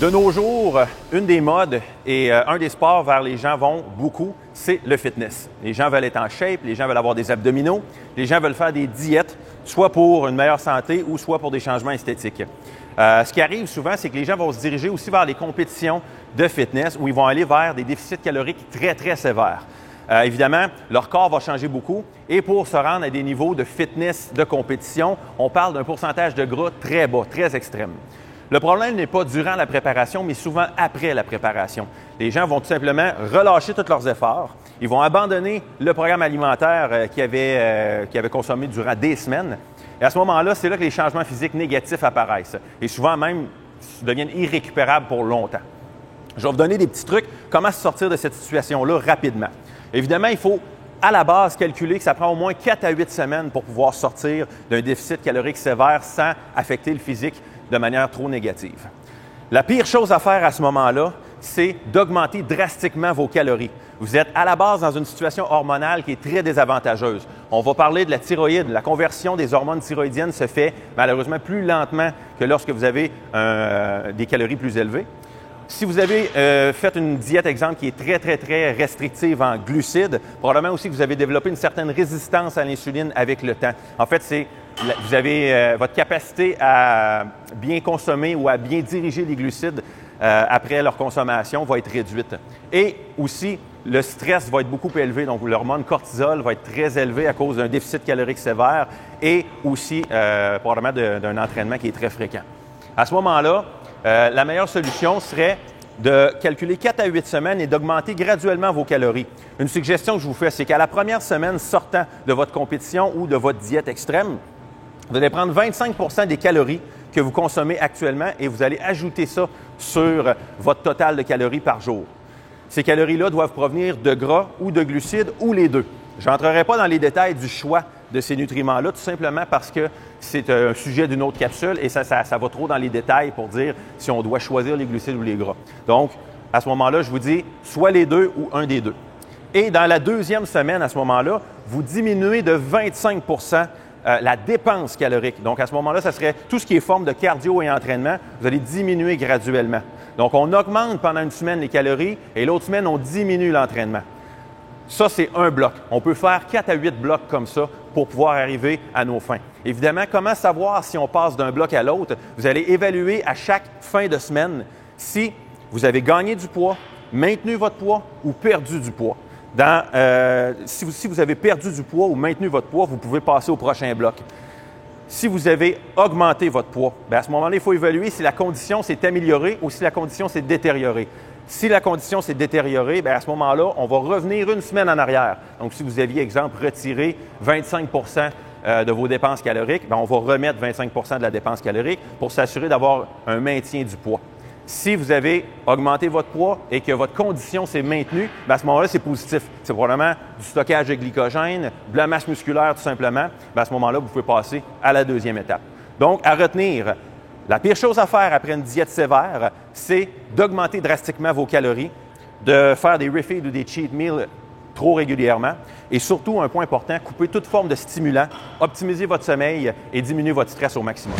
De nos jours, une des modes et un des sports vers les gens vont beaucoup, c'est le fitness. Les gens veulent être en shape, les gens veulent avoir des abdominaux, les gens veulent faire des diètes, soit pour une meilleure santé ou soit pour des changements esthétiques. Ce qui arrive souvent, c'est que les gens vont se diriger aussi vers les compétitions de fitness où ils vont aller vers des déficits caloriques très, très sévères. Évidemment, leur corps va changer beaucoup et pour se rendre à des niveaux de fitness de compétition, on parle d'un pourcentage de gras très bas, très extrême. Le problème n'est pas durant la préparation, mais souvent après la préparation. Les gens vont tout simplement relâcher tous leurs efforts. Ils vont abandonner le programme alimentaire qu'ils avaient consommé durant des semaines. Et à ce moment-là, c'est là que les changements physiques négatifs apparaissent. Et souvent même, deviennent irrécupérables pour longtemps. Je vais vous donner des petits trucs, comment se sortir de cette situation-là rapidement. Évidemment, il faut à la base calculer que ça prend au moins 4 à 8 semaines pour pouvoir sortir d'un déficit calorique sévère sans affecter le physique de manière trop négative. La pire chose à faire à ce moment-là, c'est d'augmenter drastiquement vos calories. Vous êtes à la base dans une situation hormonale qui est très désavantageuse. On va parler de la thyroïde. La conversion des hormones thyroïdiennes se fait malheureusement plus lentement que lorsque vous avez des calories plus élevées. Si vous avez fait une diète, exemple, qui est très, très, très restrictive en glucides, probablement aussi que vous avez développé une certaine résistance à l'insuline avec le temps. En fait, vous avez votre capacité à bien consommer ou à bien diriger les glucides après leur consommation va être réduite. Et aussi, le stress va être beaucoup élevé, donc l'hormone cortisol va être très élevé à cause d'un déficit calorique sévère et aussi probablement d'un entraînement qui est très fréquent. À ce moment-là, la meilleure solution serait de calculer 4 à 8 semaines et d'augmenter graduellement vos calories. Une suggestion que je vous fais, c'est qu'à la première semaine sortant de votre compétition ou de votre diète extrême, vous allez prendre 25 des calories que vous consommez actuellement et vous allez ajouter ça sur votre total de calories par jour. Ces calories-là doivent provenir de gras ou de glucides ou les deux. Je n'entrerai pas dans les détails du choix de ces nutriments-là, tout simplement parce que c'est un sujet d'une autre capsule et ça va trop dans les détails pour dire si on doit choisir les glucides ou les gras. Donc, à ce moment-là, je vous dis soit les deux ou un des deux. Et dans la deuxième semaine, à ce moment-là, vous diminuez de 25 la dépense calorique. Donc, à ce moment-là, ça serait tout ce qui est forme de cardio et entraînement, vous allez diminuer graduellement. Donc, on augmente pendant une semaine les calories et l'autre semaine, on diminue l'entraînement. Ça, c'est un bloc. On peut faire 4 à 8 blocs comme ça pour pouvoir arriver à nos fins. Évidemment, comment savoir si on passe d'un bloc à l'autre? Vous allez évaluer à chaque fin de semaine si vous avez gagné du poids, maintenu votre poids ou perdu du poids. Si vous avez perdu du poids ou maintenu votre poids, vous pouvez passer au prochain bloc. Si vous avez augmenté votre poids, à ce moment-là, il faut évaluer si la condition s'est améliorée ou si la condition s'est détériorée. Si la condition s'est détériorée, à ce moment-là, on va revenir une semaine en arrière. Donc, si vous aviez, exemple, retiré 25 de vos dépenses caloriques, on va remettre 25 de la dépense calorique pour s'assurer d'avoir un maintien du poids. Si vous avez augmenté votre poids et que votre condition s'est maintenue, à ce moment-là, c'est positif. C'est probablement du stockage de glycogène, de la masse musculaire tout simplement. À ce moment-là, vous pouvez passer à la deuxième étape. Donc, à retenir, la pire chose à faire après une diète sévère, c'est d'augmenter drastiquement vos calories, de faire des refeeds ou des cheat meals trop régulièrement et surtout, un point important, couper toute forme de stimulant, optimiser votre sommeil et diminuer votre stress au maximum.